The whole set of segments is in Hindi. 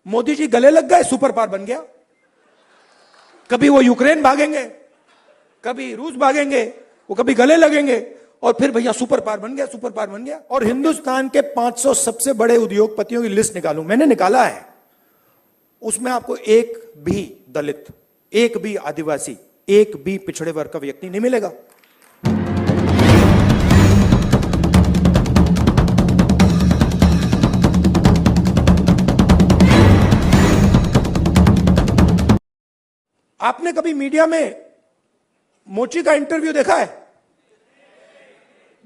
मोदी जी गले लग गए, सुपर पावर बन गया। कभी वो यूक्रेन भागेंगे, कभी रूस भागेंगे, वो कभी गले लगेंगे और फिर भैया सुपर पावर बन गया, सुपर पावर बन गया। और हिंदुस्तान के 500 सबसे बड़े उद्योगपतियों की लिस्ट निकालूं, मैंने निकाला है, उसमें आपको एक भी दलित, एक भी आदिवासी, एक भी पिछड़े वर्ग का व्यक्ति नहीं मिलेगा। आपने कभी मीडिया में मोची का इंटरव्यू देखा है?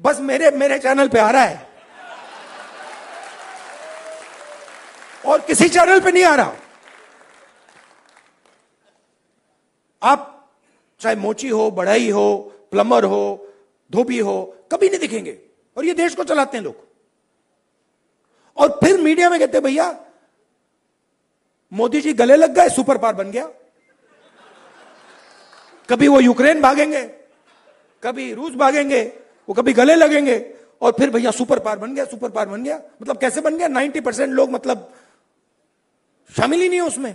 बस मेरे चैनल पे आ रहा है और किसी चैनल पे नहीं आ रहा। आप चाहे मोची हो, बढ़ई हो, प्लम्बर हो, धोबी हो, कभी नहीं दिखेंगे। और ये देश को चलाते हैं लोग। और फिर मीडिया में कहते भैया मोदी जी गले लग गए, सुपर पावर बन गया। कभी वो यूक्रेन भागेंगे, कभी रूस भागेंगे, वो कभी गले लगेंगे और फिर भैया सुपर पावर बन गया, सुपर पावर बन गया। मतलब कैसे बन गया? 90% लोग मतलब शामिल ही नहीं है उसमें,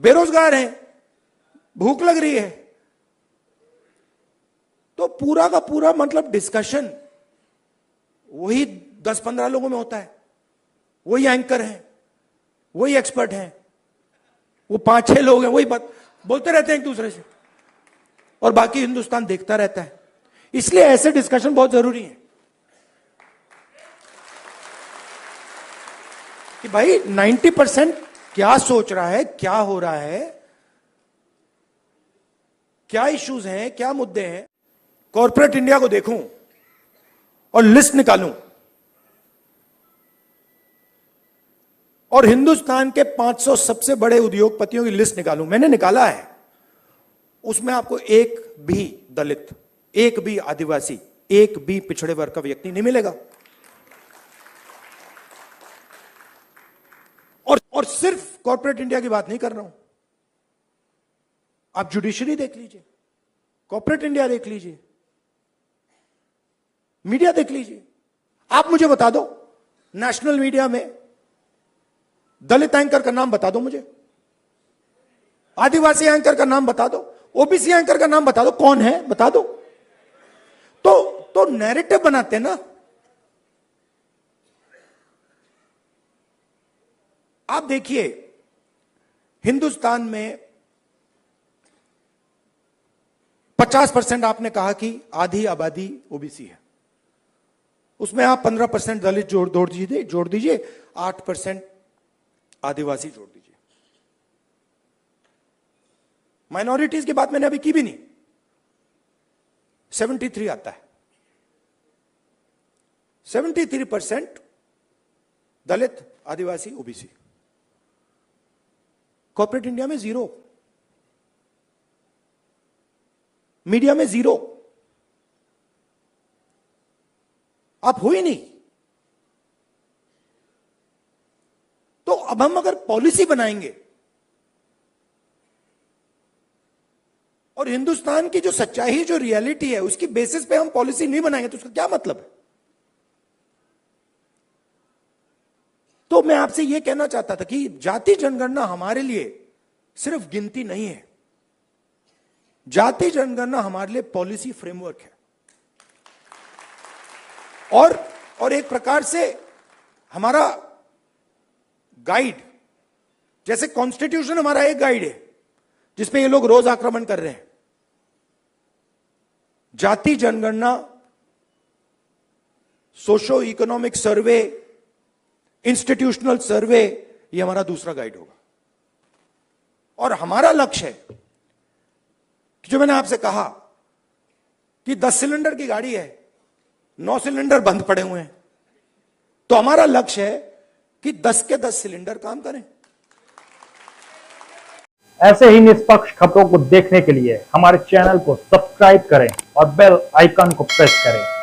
बेरोजगार हैं, भूख लग रही है। तो पूरा का पूरा मतलब डिस्कशन वही 10-15 लोगों में होता है। वही एंकर हैं, वही एक्सपर्ट हैं, वो 5-6 लोग हैं, वही बात बोलते रहते हैं एक दूसरे से और बाकी हिंदुस्तान देखता रहता है। इसलिए ऐसे डिस्कशन बहुत जरूरी है कि भाई 90% क्या सोच रहा है, क्या हो रहा है, क्या इश्यूज हैं, क्या मुद्दे हैं। कॉर्पोरेट इंडिया को देखूं और लिस्ट निकालूं और हिंदुस्तान के 500 सबसे बड़े उद्योगपतियों की लिस्ट निकालूं, मैंने निकाला है, उसमें आपको एक भी दलित, एक भी आदिवासी, एक भी पिछड़े वर्ग का व्यक्ति नहीं मिलेगा। और सिर्फ कॉर्पोरेट इंडिया की बात नहीं कर रहा हूं। आप जुडिशरी देख लीजिए, कॉर्पोरेट इंडिया देख लीजिए, मीडिया देख लीजिए। आप मुझे बता दो, नेशनल मीडिया में दलित एंकर का नाम बता दो मुझे, आदिवासी एंकर का नाम बता दो, ओबीसी एंकर का नाम बता दो, कौन है बता दो। तो नैरेटिव बनाते हैं ना। आप देखिए हिंदुस्तान में 50% आपने कहा कि आधी आबादी ओबीसी है, उसमें आप 15% दलित जोड़ दीजिए, 8% आदिवासी जोड़ दीजिए। माइनॉरिटीज की बात मैंने अभी की भी नहीं, 73 आता है। 73% दलित, आदिवासी, ओबीसी। कॉर्पोरेट इंडिया में 0, मीडिया में 0। आप हो ही नहीं। तो अब हम अगर पॉलिसी बनाएंगे और हिंदुस्तान की जो सच्चाई, जो रियलिटी है, उसकी बेसिस पे हम पॉलिसी नहीं बनाएंगे तो उसका क्या मतलब है? तो मैं आपसे यह कहना चाहता था कि जाति जनगणना हमारे लिए सिर्फ गिनती नहीं है, जाति जनगणना हमारे लिए पॉलिसी फ्रेमवर्क है और एक प्रकार से हमारा गाइड। जैसे कॉन्स्टिट्यूशन हमारा एक गाइड है जिसपे ये लोग रोज आक्रमण कर रहे हैं, जाति जनगणना, सोशो इकोनॉमिक सर्वे, इंस्टीट्यूशनल सर्वे, ये हमारा दूसरा गाइड होगा। और हमारा लक्ष्य है कि जो मैंने आपसे कहा कि 10 सिलेंडर की गाड़ी है, 9 सिलेंडर बंद पड़े हुए हैं, तो हमारा लक्ष्य है कि 10 के 10 सिलेंडर काम करें। ऐसे ही निष्पक्ष खबरों को देखने के लिए हमारे चैनल को सब्सक्राइब करें और बेल आइकन को प्रेस करें।